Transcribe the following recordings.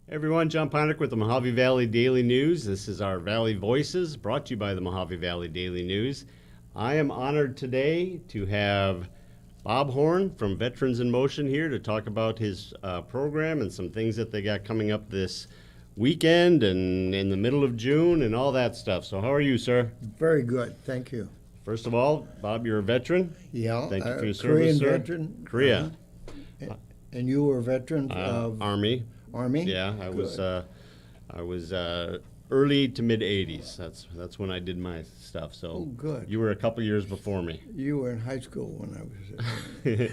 Everyone, John Ponick with the Mojave Valley Daily News. This is our Valley Voices, brought to you by the Mojave Valley Daily News. I am honored today to have Bob Horn from Veterans in Motion here to talk about his program and some things that they got coming up this weekend and in the middle of June and all that stuff. So how are you, sir? Very good, thank you. First of all, Bob, you're a veteran. Yeah, Thank you for your Korean service, sir. veteran. Korea. And you were a veteran of Army. Army? Yeah, I Good. was early to mid '80s. That's when I did my stuff. So Oh, good. you were a couple years before me. You were in high school when I was.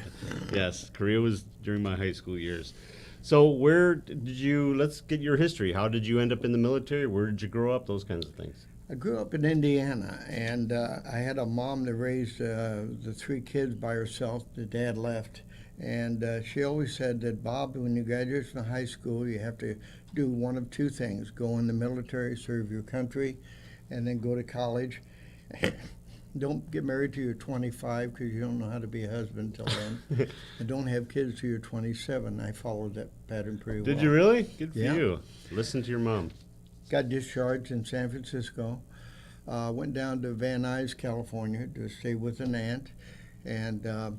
Yes, Korea was during my high school years. So where did you? Let's get your history. How did you end up in the military? Where did you grow up? Those kinds of things. I grew up in Indiana, and I had a mom that raised the three kids by herself. The dad left, and she always said that, Bob, when you graduate from high school, you have to do one of two things: go in the military, serve your country, and then go to college. Don't get married till you're 25 because you don't know how to be a husband till then. And don't have kids till you're 27. I followed that pattern pretty well. Did you really? Good for Yeah. you. Listen to your mom. Got discharged in San Francisco. Went down to Van Nuys, California to stay with an aunt, and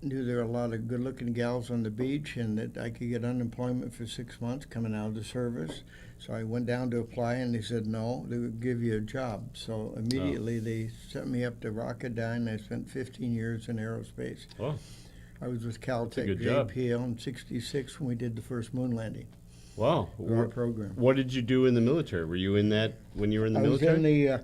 knew there were a lot of good-looking gals on the beach and that I could get unemployment for 6 months coming out of the service. So I went down to apply, and they said no, they would give you a job. So immediately they sent me up to Rocketdyne. I spent 15 years in aerospace. Oh, I was with a Caltech good job. JPL in '66 when we did the first moon landing wow. of our program. What did you do in the military? Were you in that when you were in the I was military? in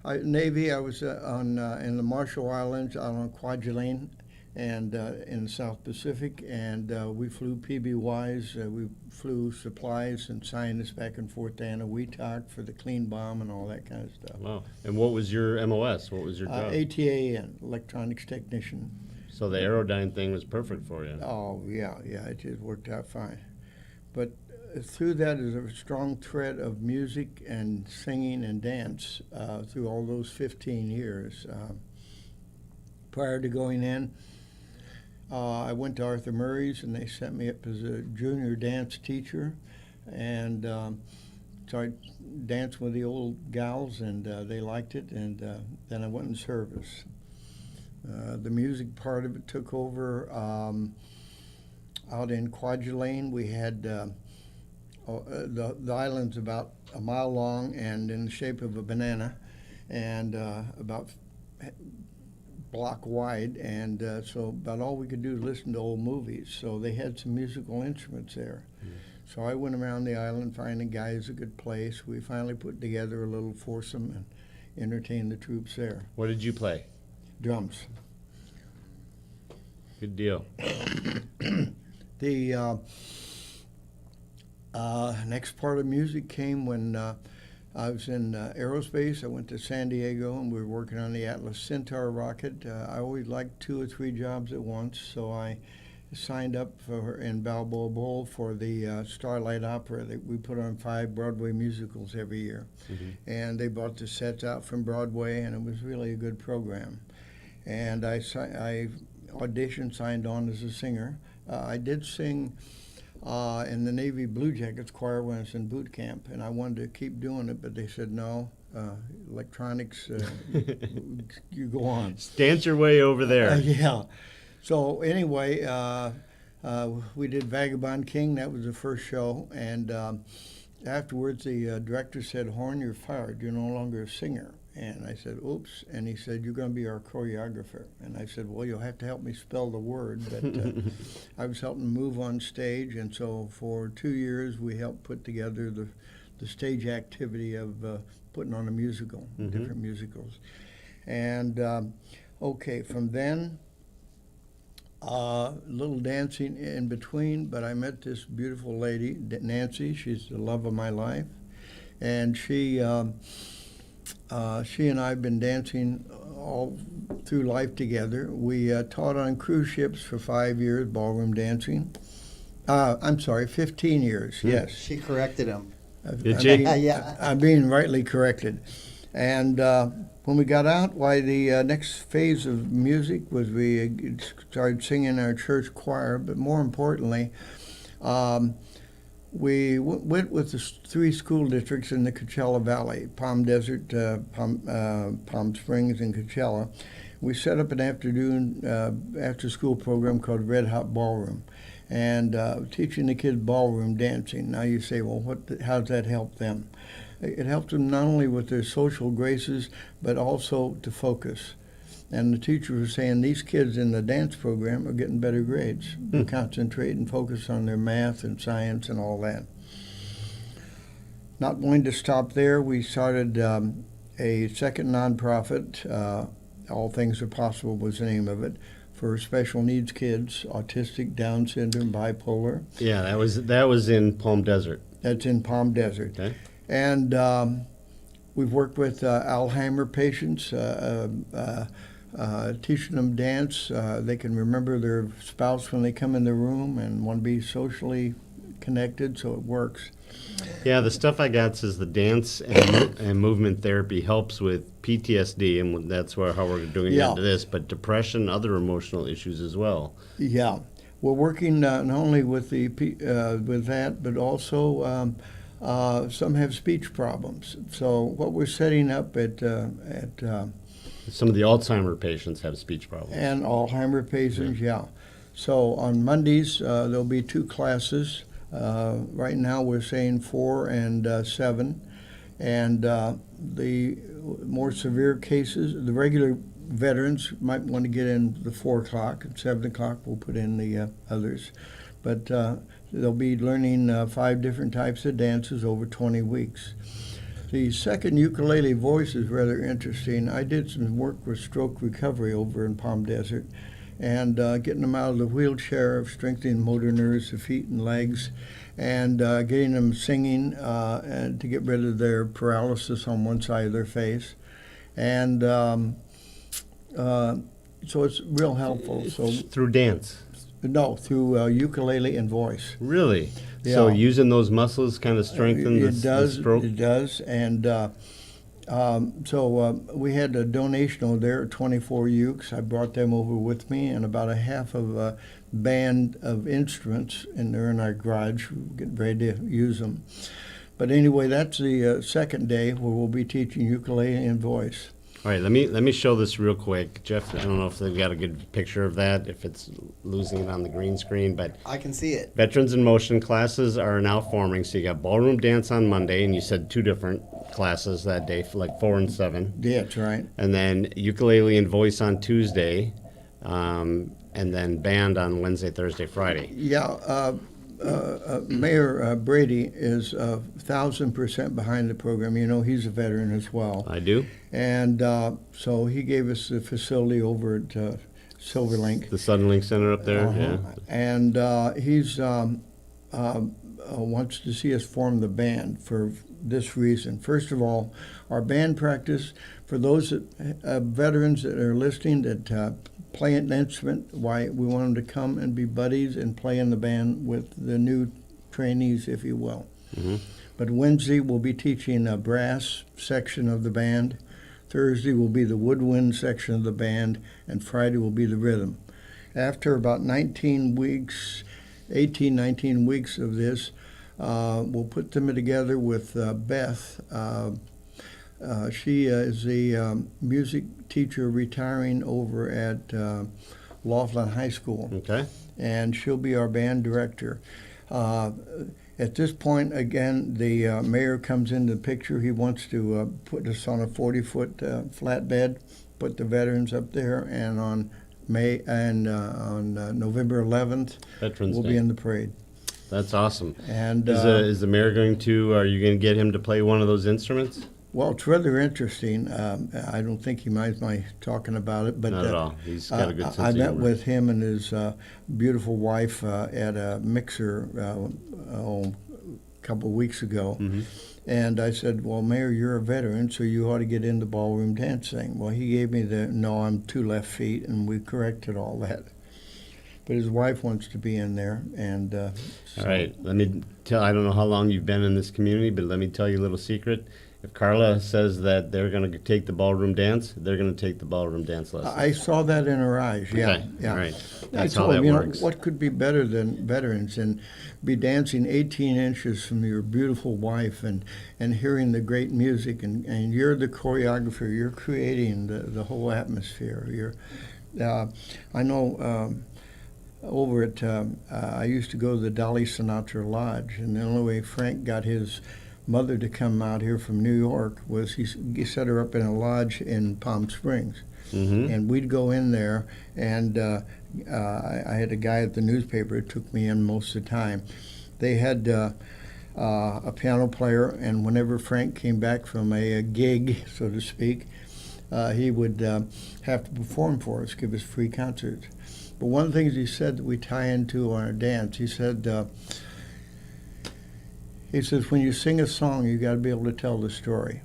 the Navy. I was in the Marshall Islands out on Kwajalein and in the South Pacific, and we flew PBYs. We flew supplies and scientists back and forth to Anahuac for the clean bomb and all that kind of stuff. Wow. And what was your MOS? What was your job? ATAN, electronics technician. So the Aerodyne thing was perfect for you. Oh, yeah, it just worked out fine. But through that is a strong thread of music and singing and dance through all those 15 years. Prior to going in, I went to Arthur Murray's, and they sent me up as a junior dance teacher, and so I danced with the old gals, and they liked it, and then I went in service. The music part of it took over. Out in Kwajalein, we had the island's about a mile long and in the shape of a banana, and about block wide, and so about all we could do is listen to old movies. So they had some musical instruments there. So I went around the island finding guys a good place. We finally put together a little foursome and entertained the troops there. What did you play? Drums. Good deal. The next part of music came when I was in aerospace. I went to San Diego, and we were working on the Atlas Centaur rocket. I always liked 2 or 3 jobs at once, so I signed up in Balboa Bowl for the Starlight Opera. We put on 5 Broadway musicals every year. Mm-hmm. And they brought the sets out from Broadway, and it was really a good program. And I auditioned, signed on as a singer. I did sing in the Navy Blue Jackets choir when I was in boot camp, and I wanted to keep doing it, but they said no. Electronics, you go on. Dance your way over there. Yeah. So anyway, we did Vagabond King. That was the first show, and afterwards the director said, "Horn, you're fired. You're no longer a singer." And I said, "Oops." And he said, "You're going to be our choreographer." And I said, "Well, you'll have to help me spell the word." But I was helping move on stage, and so for 2 years we helped put together the stage activity of putting on a musical, different musicals. And okay, from then, little dancing in between, but I met this beautiful lady, Nancy. She's the love of my life, and she and I have been dancing all through life together. We taught on cruise ships for 5 years, ballroom dancing. I'm sorry, 15 years, yes. She corrected him. Did she? Yeah. I'm being rightly corrected. And when we got out, why the next phase of music was we started singing in our church choir, but more importantly, we went with the three school districts in the Coachella Valley, Palm Desert, Palm Springs, and Coachella. We set up an afternoon after-school program called Red Hot Ballroom, and teaching the kids ballroom dancing. Now you say, well, how does that help them? It helps them not only with their social graces, but also to focus. And the teacher was saying these kids in the dance program are getting better grades. They concentrate and focus on their math and science and all that. Not going to stop there, we started a second nonprofit. All Things Are Possible was the name of it, for special needs kids, autistic, Down syndrome, bipolar. Yeah, that was in Palm Desert. That's in Palm Desert. Okay. And we've worked with Alzheimer patients, teaching them dance. They can remember their spouse when they come in the room and want to be socially connected, so it works. Yeah, the stuff I got says the dance and movement therapy helps with PTSD, and that's how we're doing into this, but depression, other emotional issues as well. Yeah, we're working not only with with that, but also some have speech problems. So what we're setting up at Some of the Alzheimer patients have speech problems. and Alzheimer patients, yeah. So on Mondays there'll be 2 classes. Right now we're saying 4 and 7, and the more severe cases, the regular veterans might want to get in the 4 o'clock. At 7 o'clock we'll put in the others, but they'll be learning 5 different types of dances over 20 weeks. The second ukulele voice is rather interesting. I did some work with stroke recovery over in Palm Desert, and getting them out of the wheelchair, strengthening motor nerves, the feet and legs, and getting them singing and to get rid of their paralysis on one side of their face. And so it's real helpful. So Through dance? no, through ukulele and voice. Really? So Yeah. using those muscles kind of strengthen the stroke? It does, and so we had a donation over there, 24 ukes. I brought them over with me, and about a half of a band of instruments, and they're in our garage. We're getting ready to use them. But anyway, that's the second day where we'll be teaching ukulele and voice. All right, let me show this real quick. Jeff, I don't know if they've got a good picture of that, if it's losing it on the green screen, but I can see it. Veterans in Motion classes are now forming. So you got ballroom dance on Monday, and you said 2 different classes that day, for like 4 and 7. Yeah, that's right. And then ukulele and voice on Tuesday, and then band on Wednesday, Thursday, Friday. Yeah, Mayor Brady is 1,000% behind the program. You know, he's a veteran as well. I do. And so he gave us the facility over at Silverlink. The Suddenlink Center up there, yeah. And he's wants to see us form the band for this reason. First of all, our band practice, for those veterans that are listening that play an instrument, why we want them to come and be buddies and play in the band with the new trainees, if you will. Mm-hmm. But Wednesday we'll be teaching a brass section of the band. Thursday will be the woodwind section of the band, and Friday will be the rhythm. After about 19 weeks of this, we'll put them together with Beth. She is the music teacher retiring over at Laughlin High School, Okay. and she'll be our band director. At this point, again, the mayor comes into the picture. He wants to put us on a 40-foot flatbed, put the veterans up there, and on November 11th, Veterans we'll Day. be in the parade. That's awesome. And Is the mayor are you going to get him to play one of those instruments? well, it's rather interesting. I don't think he minds my talking about it, but Not at all. He's got a good sense I of met humor. with him and his beautiful wife at a mixer a couple of weeks ago. Mm-hmm. And I said, well, Mayor, you're a veteran, so you ought to get into ballroom dancing. Well, he gave me no, I'm 2 left feet, and we corrected all that. But his wife wants to be in there, and All right. Let me tell. I don't know how long you've been in this community, but let me tell you a little secret. if Carla says that they're going to take the ballroom dance, they're going to take the ballroom dance lesson. I saw that in her eyes, yeah. Okay, Yeah. all right. I That's how told that him, works. What could be better than veterans and be dancing 18 inches from your beautiful wife and hearing the great music and you're the choreographer, you're creating the whole atmosphere. I know over at, I used to go to the Dolly Sinatra Lodge, and the only way Frank got his mother to come out here from New York was he set her up in a lodge in Palm Springs. Mm-hmm. And we'd go in there, and I had a guy at the newspaper who took me in most of the time. They had a piano player, and whenever Frank came back from a gig, so to speak, he would have to perform for us, give us free concerts. But one of the things he said that we tie into our dance, he says, when you sing a song, you got to be able to tell the story.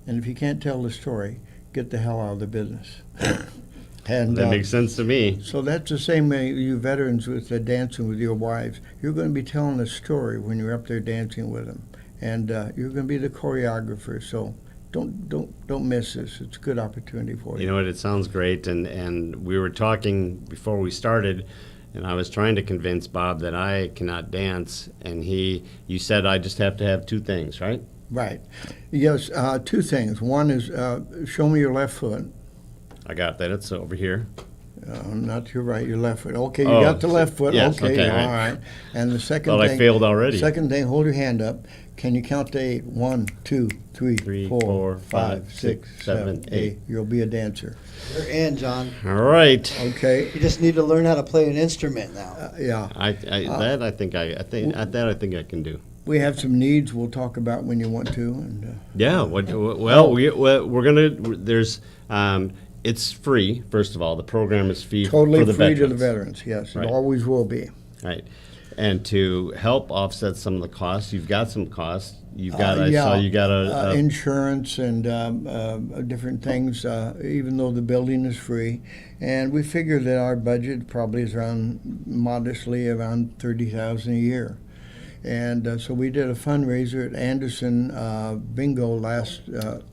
And if you can't tell the story, get the hell out of the business. And That makes sense to me. so that's the same way you veterans with the dancing with your wives. You're going to be telling a story when you're up there dancing with them. And you're going to be the choreographer. So don't miss this. It's a good opportunity for you. You know what? It sounds great. And we were talking before we started, and I was trying to convince Bob that I cannot dance. And you said I just have to have two things, right? Right. Yes, two things. One is show me your left foot. I got that. It's over here. Not your right, your left foot. Okay, you Oh, got the left foot. yes, Okay, okay, all right. right. And the second Thought thing. I failed already. Second thing, hold your hand up. Can you count to 8? 1, 2, 3, 3, 4, 4, 5, 6, 7, 8. You'll be a dancer. You're in, John. All right. Okay. You just need to learn how to play an instrument now. Yeah. I think I can do. We have some needs we'll talk about when you want to. And Yeah. We're gonna. There's. It's free. First of all, the program is free totally for the free veterans. to the veterans. Yes, Right. it always will be. Right. And to help offset some of the costs, you've got some costs. You've got. I yeah, saw you got a insurance and different things, even though the building is free. And we figure that our budget probably is modestly around $30,000 a year. And so we did a fundraiser at Anderson Bingo last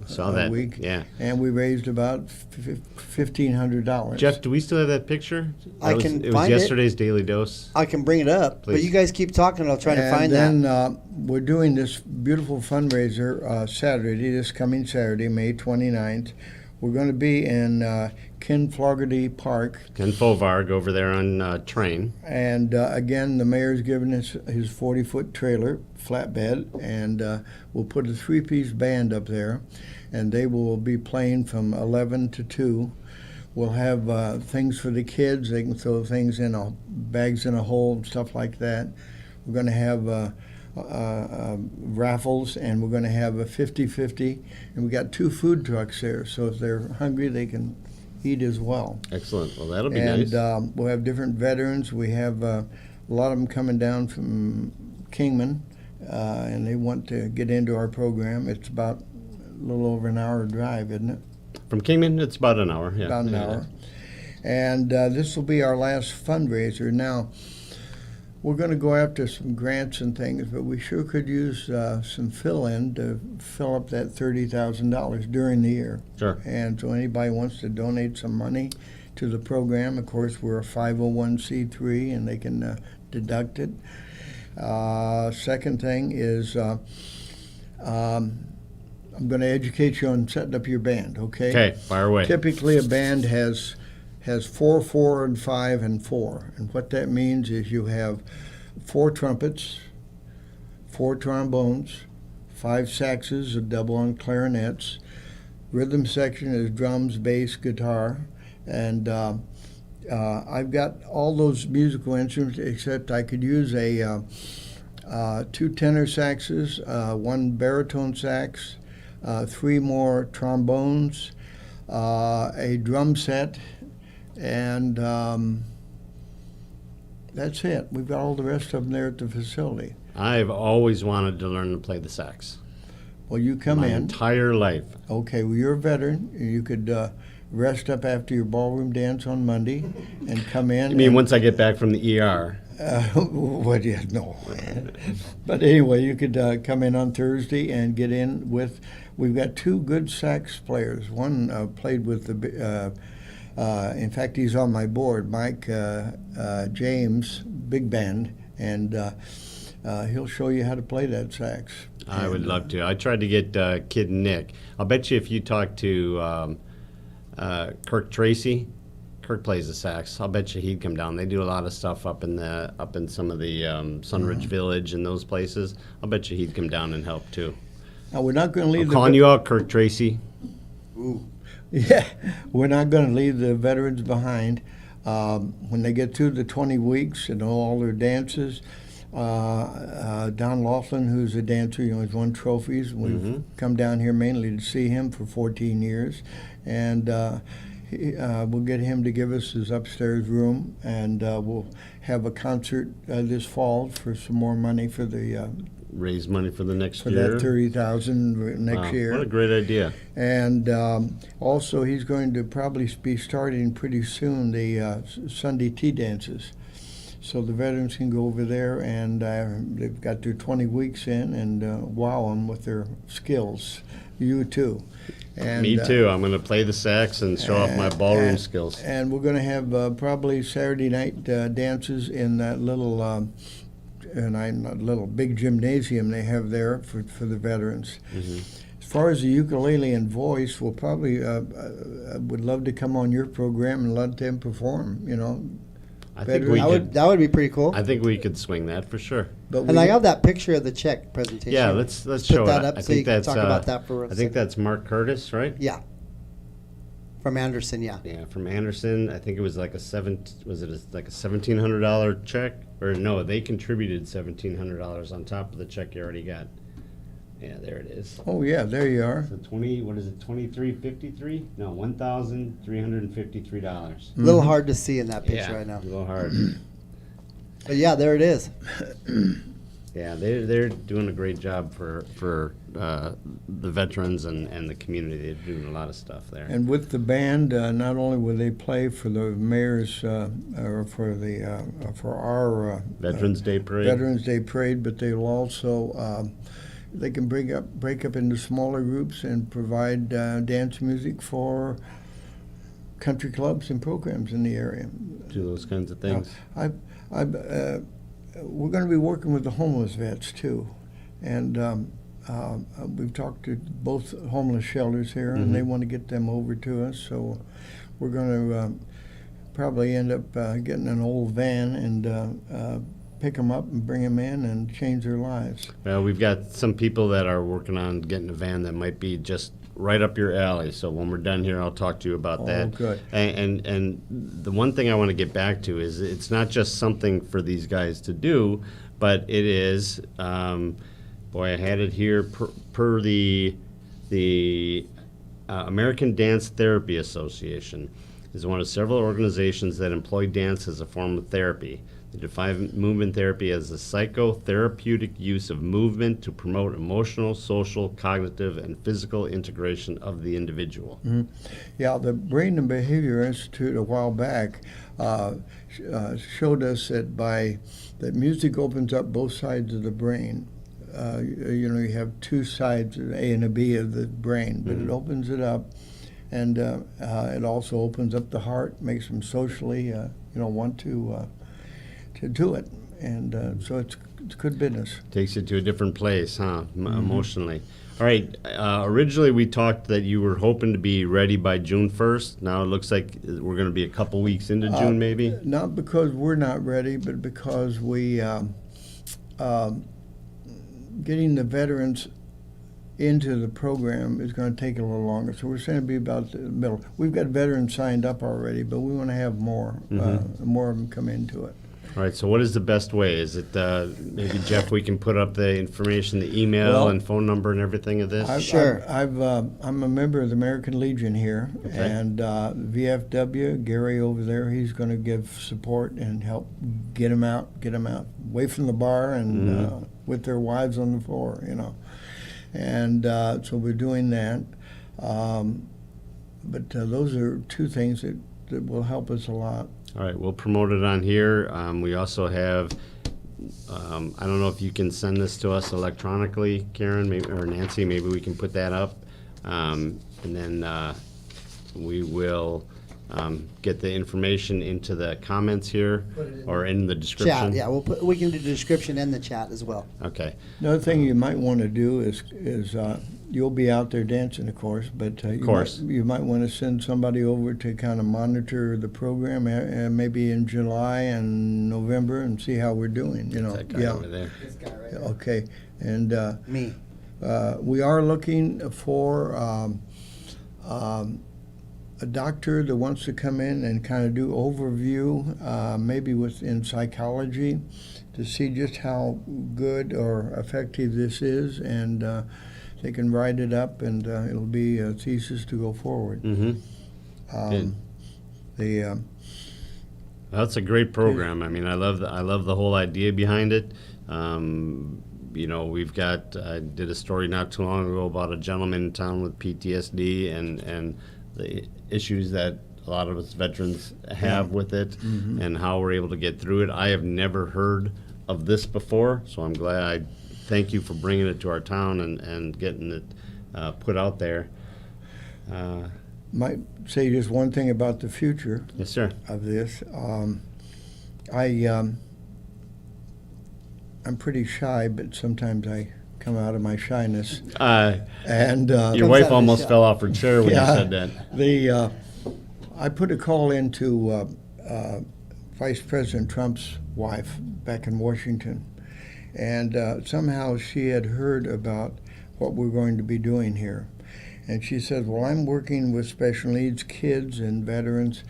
saw that week. Yeah. And we raised about $1,500. Jeff, do we still have that picture? I can It was find it. yesterday's Daily Dose. I can bring it up, but Please. you guys keep talking. I'll try to find and that. then we're doing this beautiful fundraiser Saturday, this coming Saturday, May 29th. We're going to be in Ken Fogarty Park. Ken Fovarg over there on Train. And again, the mayor's given us his 40-foot trailer, flatbed, and we'll put a 3-piece band up there, and they will be playing from 11 to 2. We'll have things for the kids. They can throw things in bags in a hole and stuff like that. We're going to have raffles, and we're going to have a 50-50, and we got 2 food trucks there, so if they're hungry, they can eat as well. Excellent. Well, that'll be And nice. we'll have different veterans. We have a lot of them coming down from Kingman, and they want to get into our program. It's about a little over an hour drive, isn't it? From Kingman, it's about an hour. Yeah. About an Yeah. hour. And this will be our last fundraiser. Now, we're going to go after some grants and things, but we sure could use some fill-in to fill up that $30,000 during the year. Sure. And so anybody wants to donate some money to the program, of course, we're a 501c3 and they can deduct it. Second thing is I'm going to educate you on setting up your band, okay? Okay, fire away. Typically, a band has 4, 4, and 5, and 4. And what that means is you have 4 trumpets, 4 trombones, 5 saxes, a double on clarinets. Rhythm section is drums, bass, guitar. And I've got all those musical instruments, except I could use 2 tenor saxes, 1 baritone sax, 3 more trombones, a drum set, and that's it. We've got all the rest of them there at the facility. I've always wanted to learn to play the sax. Well, you come My in. entire life. Okay, well, you're a veteran. You could rest up after your ballroom dance on Monday and come in. I mean, and- once I get back from the ER, Well, yeah, no. But anyway, you could come in on Thursday and get in with. We've got two good sax players. One played with the. In fact, he's on my board, Mike James, big band, and he'll show you how to play that sax. I would love to. I tried to get Kid Nick. I'll bet you if you talk to Kirk Tracy, Kirk plays the sax. I'll bet you he'd come down. They do a lot of stuff up in some of the Sunridge Village and those places. I'll bet you he'd come down and help too. Now, we're not going to leave I'm calling you out, Kirk Tracy. Ooh. Yeah, we're not going to leave the veterans behind. When they get through the 20 weeks and all their dances, Don Laughlin, who's a dancer, he's won trophies. We've come down here mainly to see him for 14 years. And we'll get him to give us his upstairs room, and we'll have a concert this fall for some more money for the Raise money for the next for year. that 30,000 next Wow, year. what a great idea. And also, he's going to probably be starting pretty soon the Sunday tea dances. So the veterans can go over there, and they've got their 20 weeks in and wow them with their skills. You too. And, Me too. I'm going to play the sax and show off my ballroom skills. And we're going to have probably Saturday night dances in that little big gymnasium they have there for the veterans. As far as the ukulele and voice, we'll probably would love to come on your program and let them perform. I think we could. That would be pretty cool. I think we could swing that for sure. But And I have that picture of the Czech presentation. Yeah, let's Put show that it. up I so think you can that's talk about that for a I think second. that's Mark Curtis, right? Yeah. From Anderson, yeah. Yeah, from Anderson. I think it was like like a $1,700 check, or no? They contributed $1,700 on top of the check you already got. Yeah, there it is. Oh yeah, there you are. So what is it? 2353? No, $1,353. A little hard to see in that picture Yeah, right now. a little hard. But yeah, there it is. Yeah, they're doing a great job for the veterans and the community. They're doing a lot of stuff there. And with the band, not only will they play for the mayor's or for our Veterans Day Parade. Veterans Day Parade, but they will also they can break up into smaller groups and provide dance music for country clubs and programs in the area. Do those kinds of things. We're going to be working with the homeless vets too, and we've talked to both homeless shelters here, and they want to get them over to us. So we're going to probably end up getting an old van and pick them up and bring them in and change their lives. Well, we've got some people that are working on getting a van that might be just right up your alley. So when we're done here, I'll talk to you about that. Good. And the one thing I want to get back to is it's not just something for these guys to do, but it is, boy, I had it here per the American Dance Therapy Association is one of several organizations that employ dance as a form of therapy. They define movement therapy as the psychotherapeutic use of movement to promote emotional, social, cognitive, and physical integration of the individual. Yeah, the Brain and Behavior Institute a while back showed us that music opens up both sides of the brain. You have two sides, an A and a B of the brain, but it opens it up, and it also opens up the heart, makes them socially, want to do it, and so it's good business. Takes you to a different place, huh? Emotionally. All right. Originally, we talked that you were hoping to be ready by June 1st. Now it looks like we're going to be a couple weeks into June, maybe. Not because we're not ready, but because we getting the veterans into the program is going to take a little longer. So we're saying it'd be about the middle. We've got veterans signed up already, but we want to have more of them come into it. All right, so what is the best way? Is it maybe, Jeff, we can put up the information, the email and phone number and everything of this? Sure. I'm a member of the American Legion here, and VFW, Gary over there, he's going to give support and help get them out away from the bar and with their wives on the floor, And so we're doing that. But those are two things that that will help us a lot. All right, we'll promote it on here. We also have, I don't know if you can send this to us electronically, Karen, maybe, or Nancy, maybe we can put that up. And then we will get the information into the comments here or in the description. Chat, yeah, we can do the description in the chat as well. Okay. Another thing you might want to do is you'll be out there dancing, of course, but you might want to send somebody over to kind of monitor the program, maybe in July and November, and see how we're doing. You know, That guy over there. This guy right Okay, and Me. we are looking for a doctor that wants to come in and kind of do overview, maybe within psychology, to see just how good or effective this is, and they can write it up, and it'll be a thesis to go forward. Mm-hmm. Good. The That's a great program. I mean, I love the whole idea behind it. You know, I did a story not too long ago about a gentleman in town with PTSD and the issues that a lot of us veterans have with it, and how we're able to get through it. I have never heard of this before, so I'm glad. I thank you for bringing it to our town and getting it put out there. might say just one thing about the future Yes, sir. of this. I'm pretty shy, but sometimes I come out of my shyness. And Your Comes wife out of the almost shop. fell off her chair when Yeah. you said that. I put a call into Vice President Trump's wife back in Washington, and somehow she had heard about what we're going to be doing here. And she said, well, I'm working with special needs kids and veterans,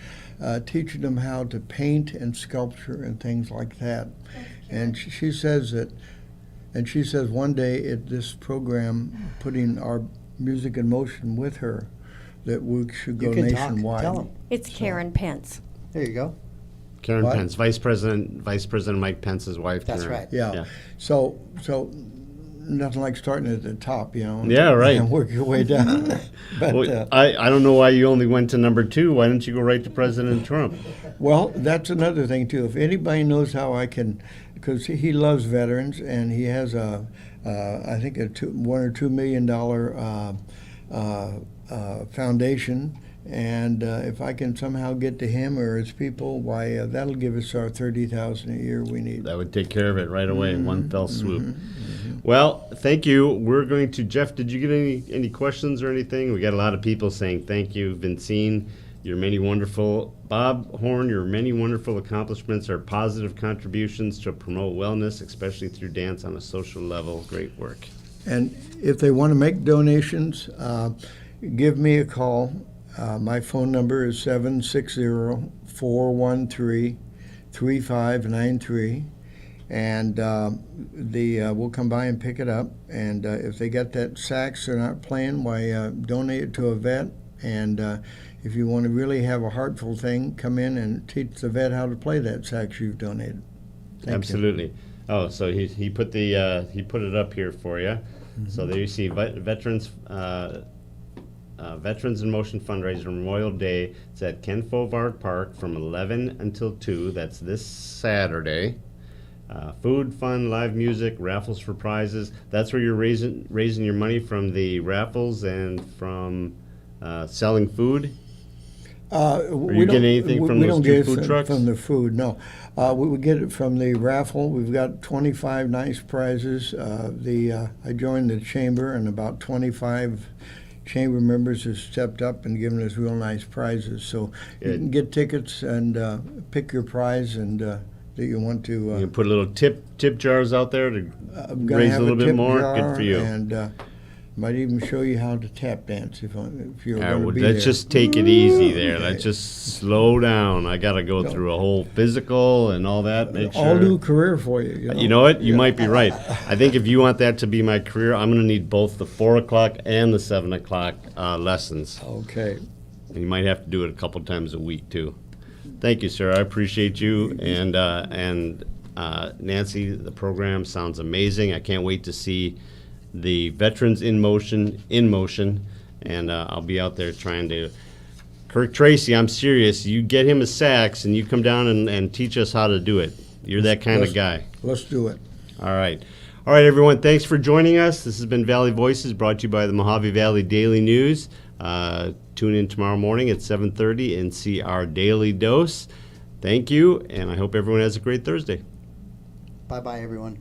teaching them how to paint and sculpture and things like that. And she says that, and she says one day at this program, putting our music in motion with her, that we should go You can talk. nationwide. Tell them. It's Karen Pence. There you go. Karen What? Pence, Vice President Mike Pence's wife. That's Karen. right. Yeah. Yeah. So nothing like starting at the top, you know. Yeah, right. And work your way down. But Well, I don't know why you only went to number 2. Why didn't you go right to President Trump? well, that's another thing too. If anybody knows how I can, because he loves veterans and he has I think a $1 or $2 million foundation. And if I can somehow get to him or his people, why that'll give us our $30,000 a year we need. That would take care of it right away in one fell swoop. Well, thank you. We're going to, Jeff, did you get any questions or anything? We got a lot of people saying thank you. Vincine, your many wonderful, Bob Horn, your many wonderful accomplishments are positive contributions to promote wellness, especially through dance on a social level. Great work. And if they want to make donations, give me a call. My phone number is 760-413-3593. And we'll come by and pick it up. And if they got that sax they're not playing, why donate it to a vet. And if you want to really have a heartful thing, come in and teach the vet how to play that sax you've donated. Thank you. Absolutely. Oh, so he put he put it up here for you. So there you see Veterans Veterans in Motion fundraiser Memorial Day. It's at Ken Fovard Park from 11 until 2. That's this Saturday. Food, fun, live music, raffles for prizes. That's where you're raising your money from the raffles and from selling food. We getting anything from we those don't two get food it trucks? from the food, no. We get it from the raffle. We've got 25 nice prizes. I joined the chamber, and about 25 chamber members have stepped up and given us real nice prizes. So you Good. can get tickets and pick your prize and that you want to. You can put a little tip jars out there to I'm gonna raise have a little bit tip more. jar, Good for you. And might even show you how to tap dance if you're All right, going to well, be let's there. just take it easy there. Okay. Let's just slow down. I got to go through a whole physical and all that. Make sure. All new career for you. You know what? You might be right. I think if you want that to be my career, I'm going to need both the 4 o'clock and the 7 o'clock lessons. Okay. And you might have to do it a couple times a week too. Thank you, sir. I appreciate you. And Nancy, the program sounds amazing. I can't wait to see the Veterans in motion, and I'll be out there trying to Kirk Tracy, I'm serious. You get him a sax and you come down and teach us how to do it. You're that kind of guy. Let's do it. All right. All right, everyone. Thanks for joining us. This has been Valley Voices, brought to you by the Mojave Valley Daily News. Tune in tomorrow morning at 7:30 and see our daily dose. Thank you, and I hope everyone has a great Thursday. Bye-bye, everyone.